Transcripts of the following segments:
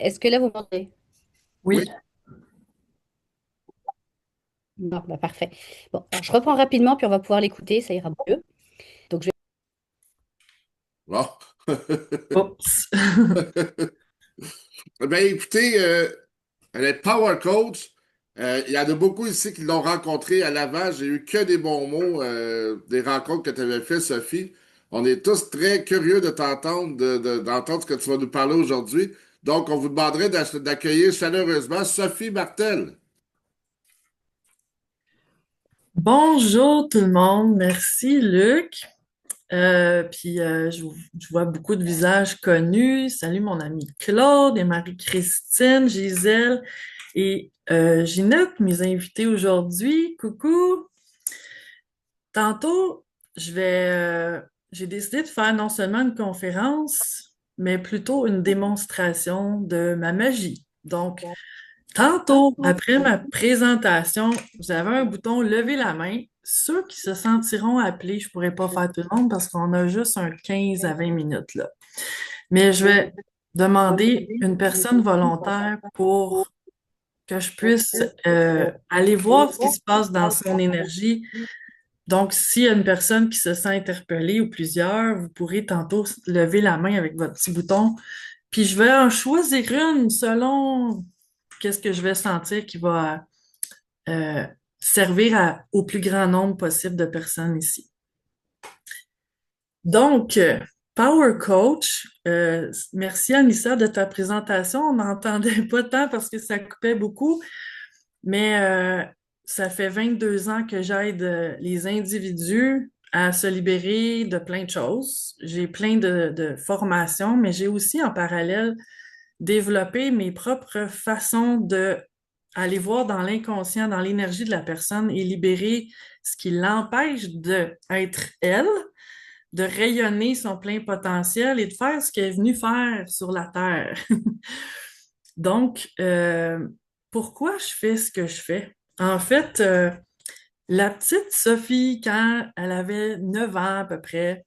Est-ce que là, vous m'entendez? Oui. Non, bah parfait. Bon, alors je reprends rapidement, puis on va pouvoir l'écouter, ça ira mieux. Donc, Bon. je... Oups. Ben, écoutez, elle est Power Coach. Il y en a beaucoup ici qui l'ont rencontrée à Laval. J'ai eu que des bons mots des rencontres que tu avais fait, Sophie. On est tous très curieux de t'entendre, d'entendre ce que tu vas nous parler aujourd'hui. Donc, on vous demanderait d'accueillir chaleureusement Sophie Martel. Bonjour tout le monde, merci Luc. Je vois beaucoup de visages connus. Salut mon ami Claude et Marie-Christine, Gisèle et Ginette, mes invités aujourd'hui. Coucou. Tantôt, j'ai décidé de faire non seulement une conférence, mais plutôt une démonstration de ma magie. Donc, tantôt, après ma présentation, vous avez un bouton lever la main. Ceux qui se sentiront appelés, je pourrais pas faire tout le monde parce qu'on a juste un 15 à 20 minutes là. Mais je vais demander une personne volontaire pour que je puisse aller voir ce qui se passe dans son énergie. Donc, s'il y a une personne qui se sent interpellée ou plusieurs, vous pourrez tantôt lever la main avec votre petit bouton. Puis je vais en choisir une selon qu'est-ce que je vais sentir qui va euh, servir au plus grand nombre possible de personnes ici. Donc, Power Coach, merci Anissa de ta présentation. On n'entendait pas tant parce que ça coupait beaucoup, mais ça fait 22 ans que j'aide les individus à se libérer de plein de choses. J'ai plein de formations, mais j'ai aussi en parallèle développé mes propres façons de aller voir dans l'inconscient, dans l'énergie de la personne et libérer ce qui l'empêche d'être elle, de rayonner son plein potentiel et de faire ce qu'elle est venue faire sur la Terre. Donc, pourquoi je fais ce que je fais? En fait, la petite Sophie, quand elle avait 9 ans à peu près,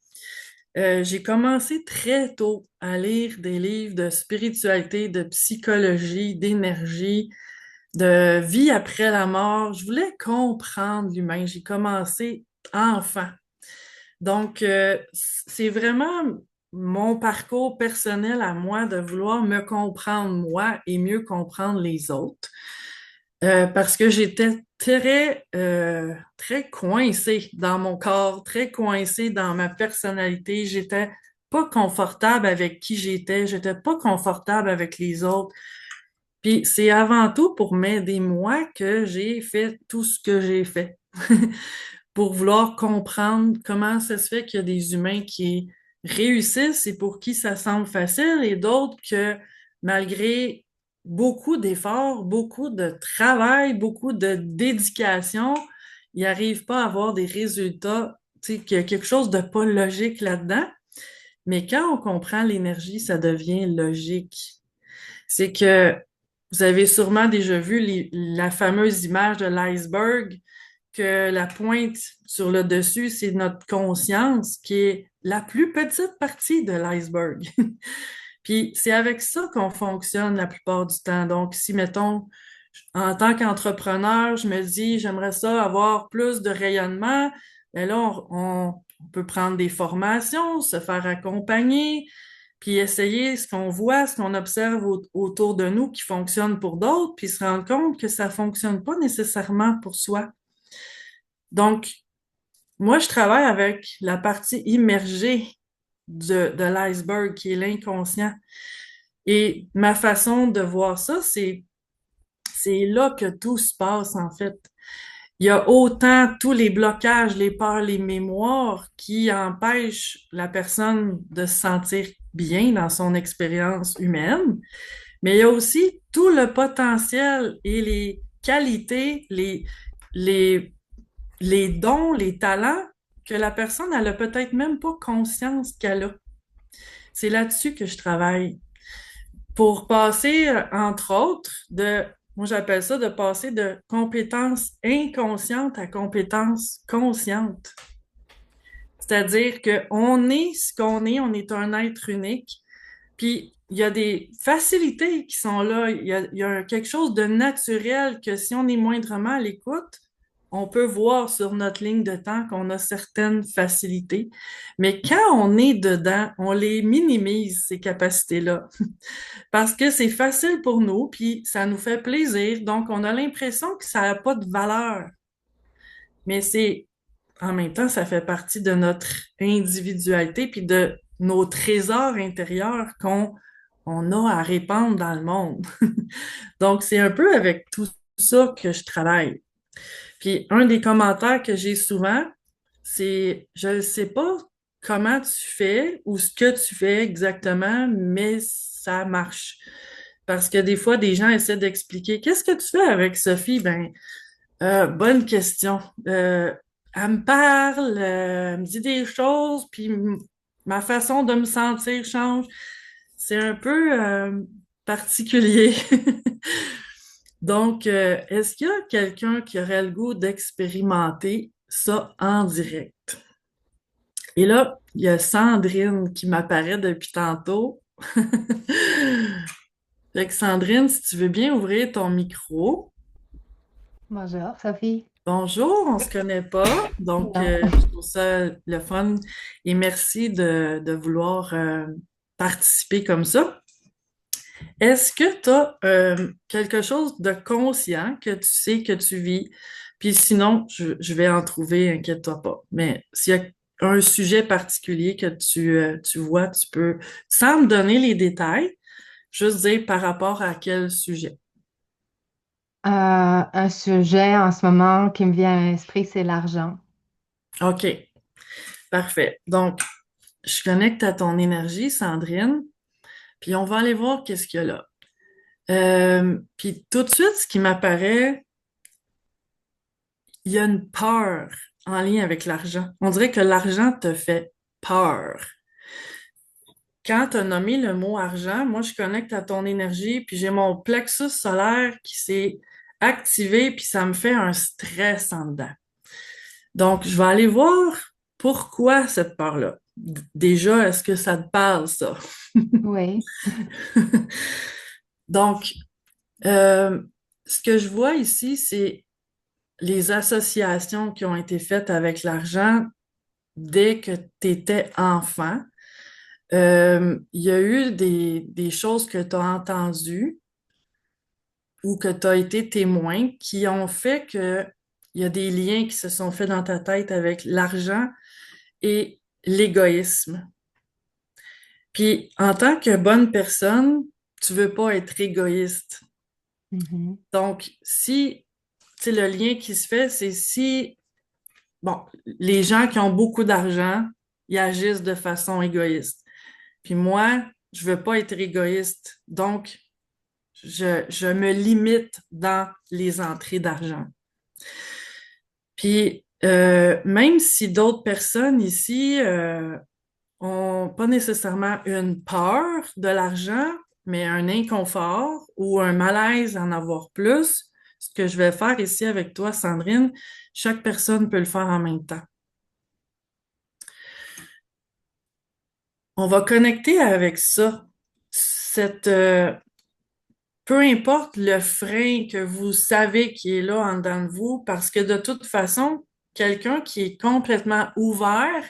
j'ai commencé très tôt à lire des livres de spiritualité, de psychologie, d'énergie, de vie après la mort. Je voulais comprendre l'humain. J'ai commencé enfant. Donc, c'est vraiment mon parcours personnel à moi de vouloir me comprendre moi et mieux comprendre les autres. Parce que j'étais très coincée dans mon corps, très coincée dans ma personnalité. J'étais pas confortable avec qui j'étais pas confortable avec les autres. Puis c'est avant tout pour m'aider moi que j'ai fait tout ce que j'ai fait. Pour vouloir comprendre comment ça se fait qu'il y a des humains qui réussissent et pour qui ça semble facile et d'autres que malgré beaucoup d'efforts, beaucoup de travail, beaucoup de dédication, ils n'arrivent pas à avoir des résultats, tu sais, qu'il y a quelque chose de pas logique là-dedans. Mais quand on comprend l'énergie, ça devient logique. C'est que vous avez sûrement déjà vu la fameuse image de l'iceberg, que la pointe sur le dessus, c'est notre conscience qui est la plus petite partie de l'iceberg. Puis c'est avec ça qu'on fonctionne la plupart du temps. Donc, si, mettons, en tant qu'entrepreneur, je me dis, j'aimerais ça avoir plus de rayonnement, ben là, on peut prendre des formations, se faire accompagner, puis essayer ce qu'on voit, ce qu'on observe autour de nous qui fonctionne pour d'autres, puis se rendre compte que ça fonctionne pas nécessairement pour soi. Donc, moi, je travaille avec la partie immergée de l'iceberg, qui est l'inconscient. Et ma façon de voir ça, c'est là que tout se passe, en fait. Il y a autant tous les blocages, les peurs, les mémoires qui empêchent la personne de se sentir bien dans son expérience humaine, mais il y a aussi tout le potentiel et les qualités, les, les dons, les talents que la personne, elle a peut-être même pas conscience qu'elle a. C'est là-dessus que je travaille pour passer, entre autres, moi j'appelle ça de passer de compétences inconscientes à compétences conscientes. C'est-à-dire qu'on est ce qu'on est, on est un être unique. Puis il y a des facilités qui sont là. Il y a quelque chose de naturel que si on est moindrement à l'écoute, on peut voir sur notre ligne de temps qu'on a certaines facilités. Mais quand on est dedans, on les minimise, ces capacités-là. Parce que c'est facile pour nous, puis ça nous fait plaisir. Donc, on a l'impression que ça n'a pas de valeur. Mais c'est, en même temps, ça fait partie de notre individualité, puis de nos trésors intérieurs qu'on a à répandre dans le monde. Donc, c'est un peu avec tout ça que je travaille. Puis, un des commentaires que j'ai souvent, c'est, je ne sais pas comment tu fais ou ce que tu fais exactement, mais ça marche. Parce que des fois, des gens essaient d'expliquer, qu'est-ce que tu fais avec Sophie? Ben, bonne question. Elle me parle, elle me dit des choses, puis ma façon de me sentir change. C'est un peu particulier. Donc, est-ce qu'il y a quelqu'un qui aurait le goût d'expérimenter ça en direct? Et là, il y a Sandrine qui m'apparaît depuis tantôt. Fait que Sandrine, si tu veux bien ouvrir ton micro. Bonjour, Sophie. Bonjour, on se connaît pas, donc Non. je trouve ça le fun et merci de vouloir participer comme ça. Est-ce que tu as quelque chose de conscient que tu sais que tu vis? Puis sinon, je vais en trouver, inquiète-toi pas. Mais s'il y a un sujet particulier que tu vois, tu peux, sans me donner les détails, juste dire par rapport à quel sujet. Un sujet en ce moment qui me vient à l'esprit, c'est l'argent. OK, parfait. Donc, je connecte à ton énergie, Sandrine, puis on va aller voir qu'est-ce qu'il y a là. Puis tout de suite, ce qui m'apparaît, il y a une peur en lien avec l'argent. On dirait que l'argent te fait peur. Quand tu as nommé le mot argent, moi, je connecte à ton énergie, puis j'ai mon plexus solaire qui s'est activé, puis ça me fait un stress en dedans. Donc, je vais aller voir pourquoi cette peur-là. Déjà, est-ce que ça te parle, ça? Oui. Donc, euh, ce que je vois ici, c'est les associations qui ont été faites avec l'argent dès que tu étais enfant. Il y a eu des choses que tu as entendues ou que tu as été témoin qui ont fait que il y a des liens qui se sont faits dans ta tête avec l'argent et l'égoïsme. Puis, en tant que bonne personne, tu veux pas être égoïste. Mhm. Donc, si, tu sais, le lien qui se fait, c'est si, bon, les gens qui ont beaucoup d'argent, ils agissent de façon égoïste. Puis moi, je veux pas être égoïste. Donc, je me limite dans les entrées d'argent. Puis, même si d'autres personnes ici ont pas nécessairement une peur de l'argent, mais un inconfort ou un malaise à en avoir plus, ce que je vais faire ici avec toi, Sandrine, chaque personne peut le faire en même temps. On va connecter avec ça, cette, peu importe le frein que vous savez qui est là en dedans de vous, parce que de toute façon, quelqu'un qui est complètement ouvert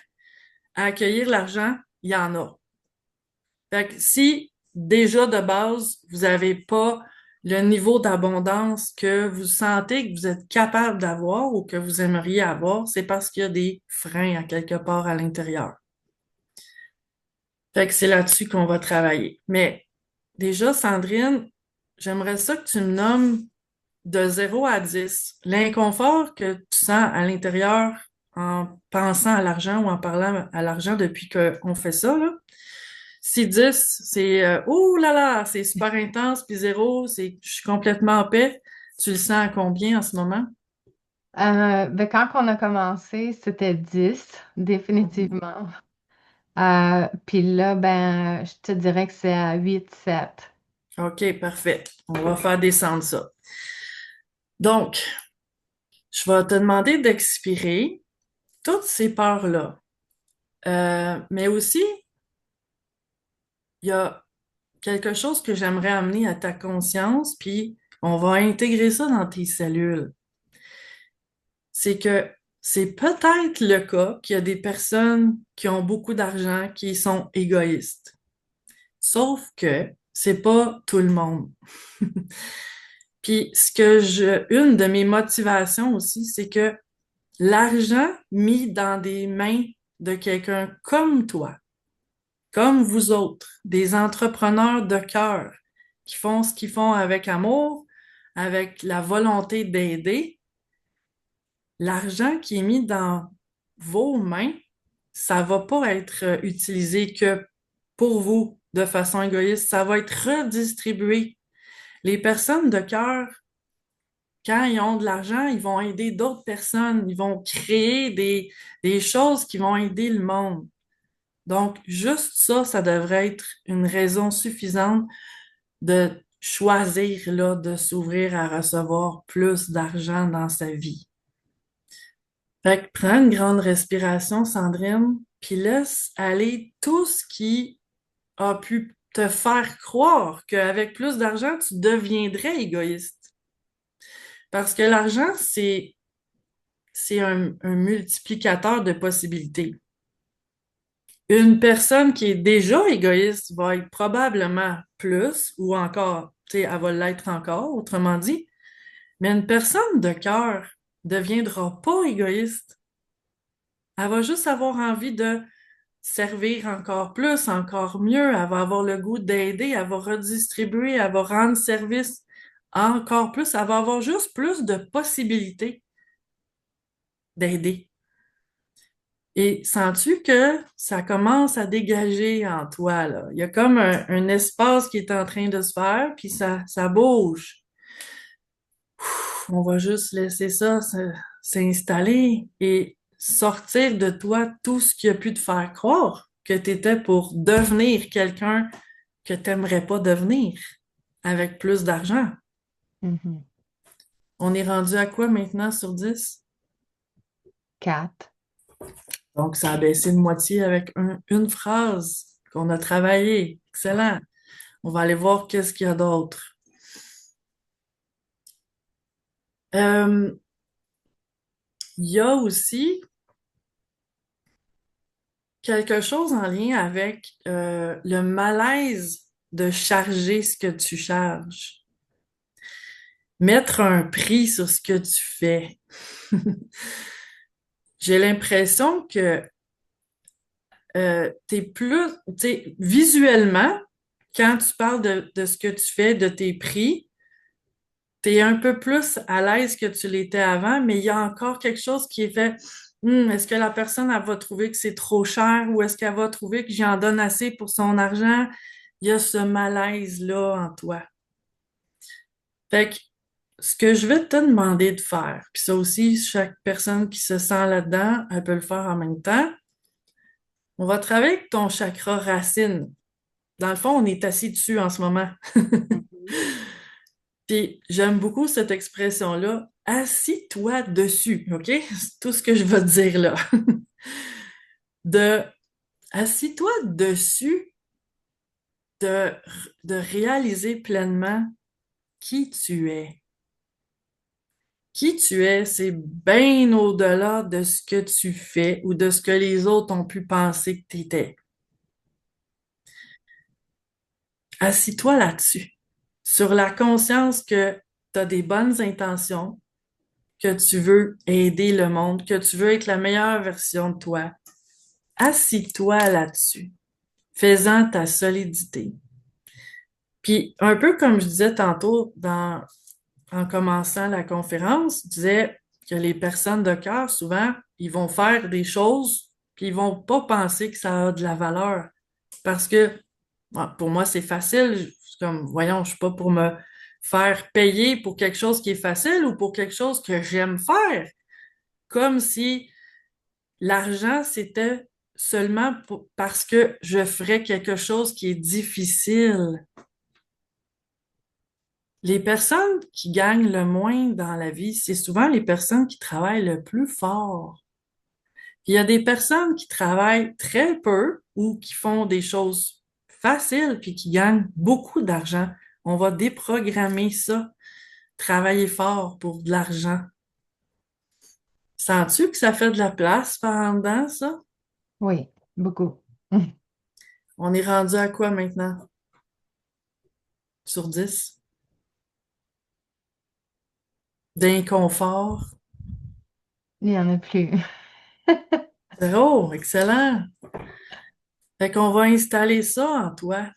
à accueillir l'argent, il y en a. Fait que si déjà de base, vous n'avez pas le niveau d'abondance que vous sentez que vous êtes capable d'avoir ou que vous aimeriez avoir, c'est parce qu'il y a des freins à quelque part à l'intérieur. Fait que c'est là-dessus qu'on va travailler. Mais déjà, Sandrine, j'aimerais ça que tu me nommes de 0 à 10 l'inconfort que tu sens à l'intérieur en pensant à l'argent ou en parlant à l'argent depuis qu'on fait ça, là. Si 10, c'est ouh là là, c'est super intense, puis 0, c'est je suis complètement en paix. Tu le sens à combien en ce moment? Ben, quand on a commencé, c'était 10, Mhm. définitivement. Puis là, ben, je te dirais que c'est à 8, 7. OK, parfait. On va faire descendre ça. Donc, je vais te demander d'expirer toutes ces peurs-là. Mais aussi, il y a quelque chose que j'aimerais amener à ta conscience, puis on va intégrer ça dans tes cellules. C'est que c'est peut-être le cas qu'il y a des personnes qui ont beaucoup d'argent qui sont égoïstes. Sauf que c'est pas tout le monde. Puis une de mes motivations aussi, c'est que l'argent mis dans des mains de quelqu'un comme toi, comme vous autres, des entrepreneurs de cœur qui font ce qu'ils font avec amour, avec la volonté d'aider, l'argent qui est mis dans vos mains, ça va pas être utilisé que pour vous de façon égoïste, ça va être redistribué. Les personnes de cœur, quand ils ont de l'argent, ils vont aider d'autres personnes, ils vont créer des choses qui vont aider le monde. Donc, juste ça, ça devrait être une raison suffisante de choisir là, de s'ouvrir à recevoir plus d'argent dans sa vie. Fait que prends une grande respiration, Sandrine, puis laisse aller tout ce qui a pu te faire croire qu'avec plus d'argent, tu deviendrais égoïste. Parce que l'argent, c'est un multiplicateur de possibilités. Une personne qui est déjà égoïste va être probablement plus, ou encore, tu sais, elle va l'être encore, autrement dit, mais une personne de cœur deviendra pas égoïste. Elle va juste avoir envie de servir encore plus, encore mieux. Elle va avoir le goût d'aider, elle va redistribuer, elle va rendre service encore plus. Elle va avoir juste plus de possibilités d'aider. Et sens-tu que ça commence à dégager en toi, là? Il y a comme un espace qui est en train de se faire, puis ça bouge. On va juste laisser ça s'installer et sortir de toi tout ce qui a pu te faire croire que tu étais pour devenir quelqu'un que tu n'aimerais pas devenir avec plus d'argent. Mhm. On est rendu à quoi maintenant sur 10? 4. Donc, ça a baissé de moitié avec une phrase qu'on a travaillée. Excellent. On va aller voir qu'est-ce qu'il y a d'autre. Il y a aussi quelque chose en lien avec le malaise de charger ce que tu charges. Mettre un prix sur ce que tu fais. J'ai l'impression que t'es plus, tu sais, visuellement, quand tu parles de ce que tu fais, de tes prix, t'es un peu plus à l'aise que tu l'étais avant, mais il y a encore quelque chose qui est fait. Est-ce que la personne, elle va trouver que c'est trop cher ou est-ce qu'elle va trouver que j'en donne assez pour son argent? Il y a ce malaise-là en toi. Fait que ce que je vais te demander de faire, puis ça aussi, chaque personne qui se sent là-dedans, elle peut le faire en même temps. On va travailler avec ton chakra racine. Dans le fond, on est assis dessus en ce moment. Puis j'aime beaucoup cette expression-là. Assis-toi dessus, OK? C'est tout ce que je vais te dire là. De assis-toi dessus, de, de réaliser pleinement qui tu es. Qui tu es, c'est bien au-delà de ce que tu fais ou de ce que les autres ont pu penser que tu étais. Assis-toi là-dessus, sur la conscience que tu as des bonnes intentions, que tu veux aider le monde, que tu veux être la meilleure version de toi. Assis-toi là-dessus, fais-en ta solidité. Puis, un peu comme je disais tantôt en commençant la conférence, je disais que les personnes de cœur, souvent, ils vont faire des choses, puis ils vont pas penser que ça a de la valeur. Parce que, pour moi, c'est facile. C'est comme, voyons, je suis pas pour me faire payer pour quelque chose qui est facile ou pour quelque chose que j'aime faire. Comme si l'argent, c'était seulement parce que je ferais quelque chose qui est difficile. Les personnes qui gagnent le moins dans la vie, c'est souvent les personnes qui travaillent le plus fort. Puis il y a des personnes qui travaillent très peu ou qui font des choses facile puis qui gagnent beaucoup d'argent. On va déprogrammer ça, travailler fort pour de l'argent. Sens-tu que ça fait de la place pendant ça? Oui, beaucoup. On est rendu à quoi maintenant? Sur 10? D'inconfort? Il n'y en a plus. Zéro, excellent. Fait qu'on va installer ça en toi.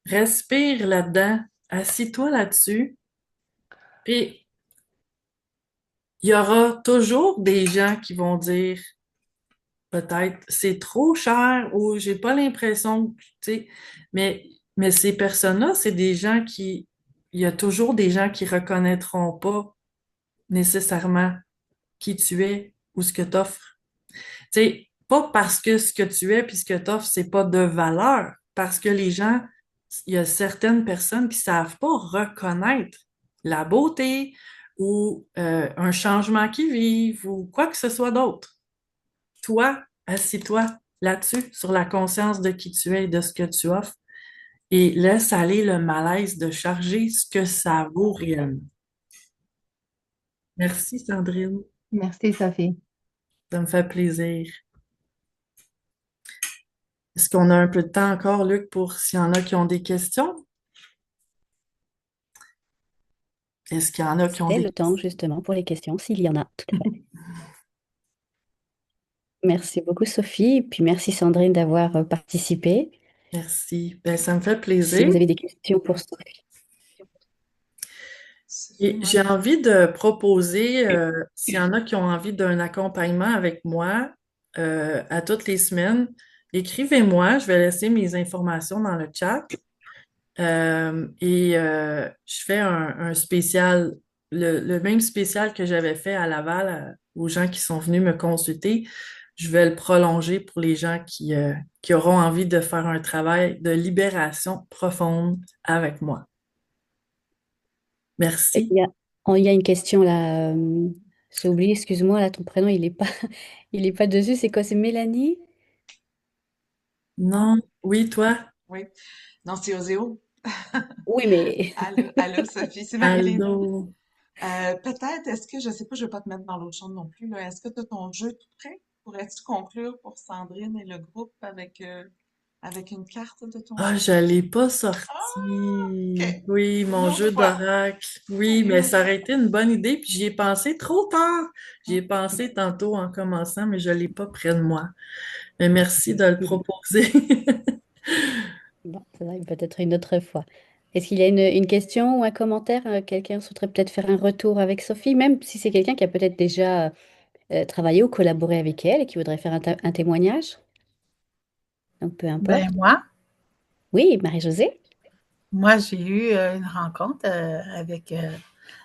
Respire là-dedans, assis-toi là-dessus, puis il y aura toujours des gens qui vont dire peut-être c'est trop cher ou j'ai pas l'impression que, tu sais, mais ces personnes-là, c'est des gens qui, il y a toujours des gens qui reconnaîtront pas nécessairement qui tu es ou ce que tu offres. Tu sais, pas parce que ce que tu es puis ce que tu offres, c'est pas de valeur, parce que les gens, il y a certaines personnes qui savent pas reconnaître la beauté ou un changement qu'ils vivent ou quoi que ce soit d'autre. Toi, assis-toi là-dessus, sur la conscience de qui tu es et de ce que tu offres, et laisse aller le malaise de charger ce que ça vaut réellement. Merci, Sandrine. Merci, Sophie. Ça me fait plaisir. Est-ce qu'on a un peu de temps encore, Luc, pour s'il y en a qui ont des questions? Est-ce qu'il y en a qui ont C'est des le temps, questions? justement, pour les questions, s'il y en a. Tout à fait. Merci beaucoup, Sophie. Et puis merci, Sandrine, d'avoir participé. Merci. Ben, ça me fait Si plaisir. vous avez des questions pour Sophie. Et j'ai envie de proposer, s'il y en a qui ont envie d'un accompagnement avec moi à toutes les semaines, écrivez-moi. Je vais laisser mes informations dans le chat. Je fais un spécial, le même spécial que j'avais fait à Laval aux gens qui sont venus me consulter. Je vais le prolonger pour les gens qui auront envie de faire un travail de libération profonde avec moi. Et Merci. il y a une question là. J'ai oublié, excuse-moi, là, ton prénom, il est pas, il est pas dessus. C'est quoi? C'est Mélanie? Non, oui, toi, Oui. Non, c'est Oseo. Oui, mais Allô, Sophie, c'est Marilyn. Aldo. Peut-être, est-ce que, je sais pas, je vais pas te mettre dans l'autre chambre non plus, là. Est-ce que tu as ton jeu tout prêt? Pourrais-tu conclure pour Sandrine et le groupe avec une carte de ton Ah, jeu? je l'ai pas Ah, sorti. OK. Oui, Une mon autre jeu fois. d'oracle. Oui, mais ça aurait été une bonne idée, puis j'y ai pensé trop tard. J'y ai pensé tantôt en commençant, mais je l'ai pas près de moi. Mais merci de le proposer. bon, ça va peut-être une autre fois. Est-ce qu'il y a une question ou un commentaire? Quelqu'un souhaiterait peut-être faire un retour avec Sophie, même si c'est quelqu'un qui a peut-être déjà travaillé ou collaboré avec elle et qui voudrait faire un témoignage. Donc, peu Ben importe. Oui, Marie-Josée? moi, j'ai eu une rencontre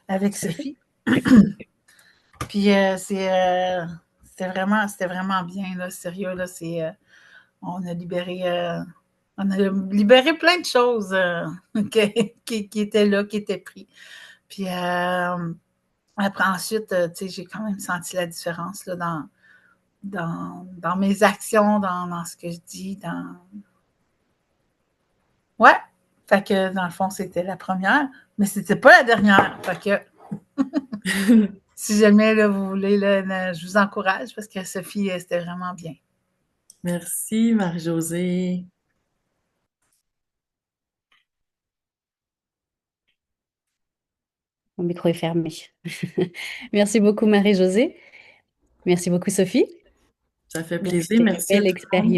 avec Sophie. Puis c'était vraiment bien, là, sérieux, là, on a libéré plein de choses qui étaient là, qui étaient pris. Puis après, ensuite, tu sais, j'ai quand même senti la différence là, dans mes actions, dans ce que je dis, Ouais, fait que dans le fond, c'était la première, mais c'était pas la dernière. Fait que si jamais là, vous voulez, là, je vous encourage parce que Sophie, c'était vraiment bien. Merci, Marie-Josée. Mon micro est fermé. Merci beaucoup, Marie-Josée. Merci beaucoup, Sophie. Ça fait Donc, plaisir. c'était une Merci à belle tout le monde. expérience.